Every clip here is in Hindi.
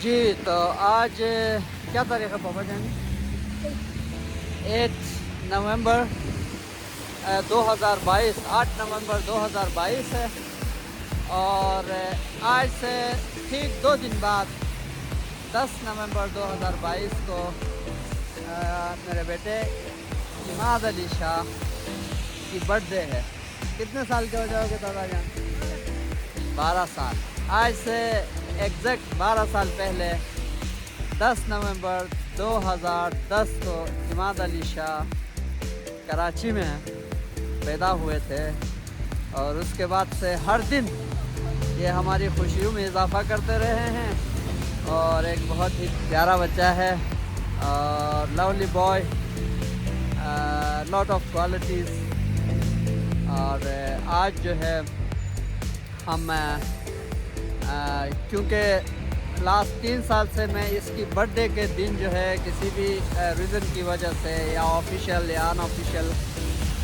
जी तो आज क्या तारीख है पापा जानी? 8 नवंबर 2022, 8 नवंबर 2022 है। और आज से ठीक 2 दिन बाद 10 नवंबर 2022 को मेरे बेटे इमाद अली शाह की बर्थडे है। कितने साल के हो जाओगे दादा जान? 12 साल। आज से एग्जैक्ट 12 साल पहले 10 नवंबर 2010 को इमाद अली शाह कराची में पैदा हुए थे। और उसके बाद से हर दिन ये हमारी खुशियों में इजाफ़ा करते रहे हैं। और एक बहुत ही प्यारा बच्चा है और lovely boy, lot of qualities. और आज जो है हम क्योंकि लास्ट 3 साल से मैं इसकी बर्थडे के दिन जो है किसी भी रीज़न की वजह से या ऑफिशियल या अनऑफिशियल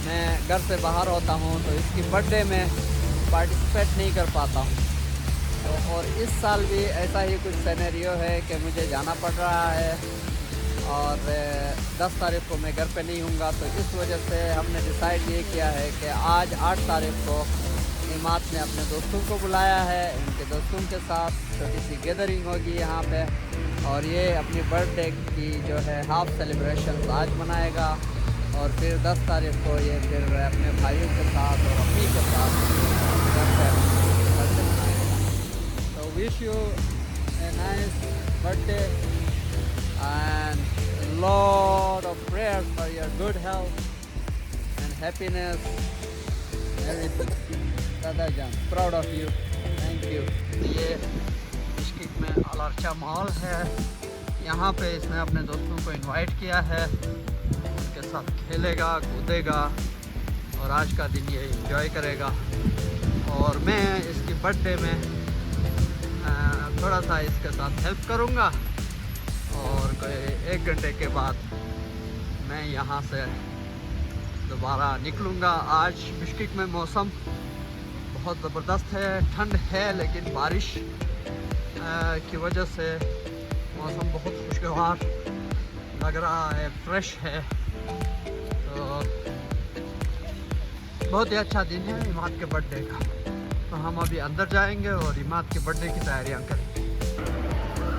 मैं घर से बाहर होता हूँ तो इसकी बर्थडे में पार्टिसिपेट नहीं कर पाता हूँ। तो और इस साल भी ऐसा ही कुछ सिनेरियो है कि मुझे जाना पड़ रहा है और 10 तारीख को मैं घर पे नहीं हूँगा। तो इस वजह से हमने डिसाइड ये किया है कि आज 8 तारीख को इमाद ने अपने दोस्तों को बुलाया है। उनके दोस्तों के साथ छोटी सी गैदरिंग होगी यहाँ पे। और ये अपनी बर्थडे की जो है हाफ सेलिब्रेशन आज मनाएगा और फिर 10 तारीख को ये फिर अपने भाइयों के साथ और अम्मी के साथ बर्थडे मनाएगा। तो wish U a nice birthday and lot of prayers for your good health and happiness, everything. दादा जान, proud of you, thank you. ये बिश्केक में अलार्चा मॉल है, यहाँ पे इसने अपने दोस्तों को इनवाइट किया है। उनके साथ खेलेगा, कूदेगा और आज का दिन ये एंजॉय करेगा। और मैं इसकी बर्थडे में थोड़ा सा इसके साथ हेल्प करूँगा और कोई 1 घंटे के बाद मैं यहाँ से दोबारा निकलूँगा। आज बिश्केक में मौसम बहुत ज़बरदस्त है, ठंड है लेकिन बारिश की वजह से मौसम बहुत खुशगवार लग रहा है, फ्रेश है। तो बहुत ही अच्छा दिन है इमाद के बर्थडे का। तो हम अभी अंदर जाएंगे और इमाद के बर्थडे की तैयारियां करेंगे।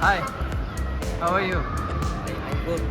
Hi, how are you? Good.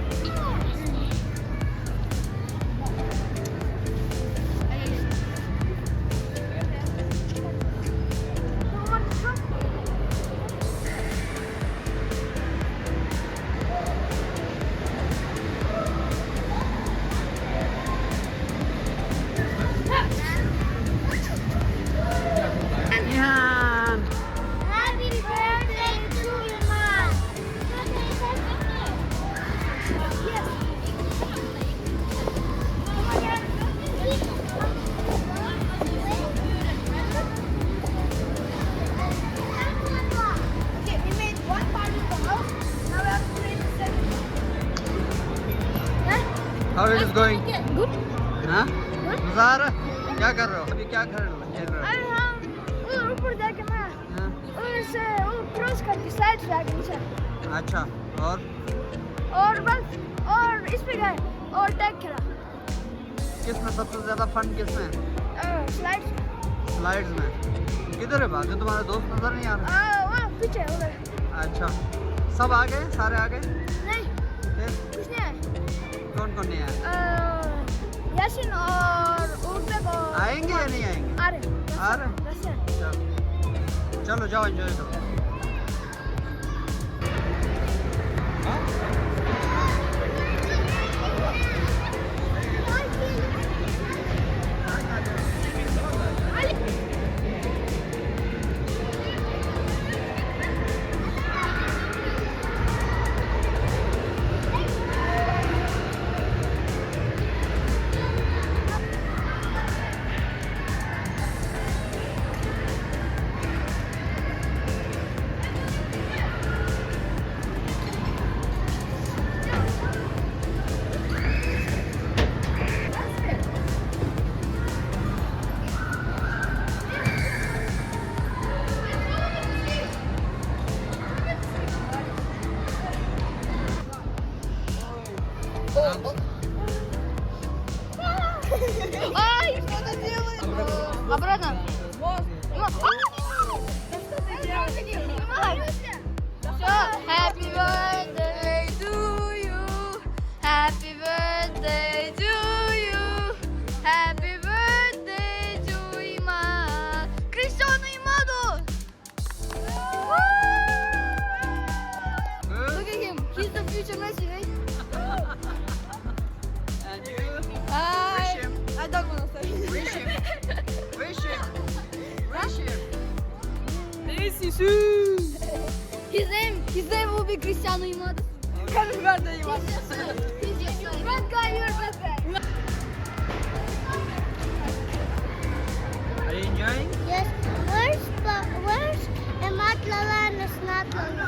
How it is going? Good. हाँ? Good. मज़ा आ रहा है? क्या कर रहे हो? अभी क्या खेल रहे हो? हम ऊपर जाके मैं हाँ? उधर से वो क्रॉस करके साइड से आगे नीचे अच्छा, और बस और इस पे गए और टैग खेला। किसमें सबसे ज़्यादा फन किसमें है? स्लाइड्स में। किधर है बाकी तुम्हारे दोस्त नज़र नहीं आ रहे? वहाँ पीछे उधर। अच्छा, सब आ गए? सारे आ गए? नहीं, फिर कुछ नहीं है। कौन कौन नहीं आया? यासिन और उर्दे को आएंगे या नहीं आएंगे? आ रहे। चलो चलो जाओ, एंजॉय करो। Messi. His name will be Cristiano Ronaldo. Can you guard the one? Bad guy, you're bad guy. Are you enjoying? Yes, where's McLaren is not going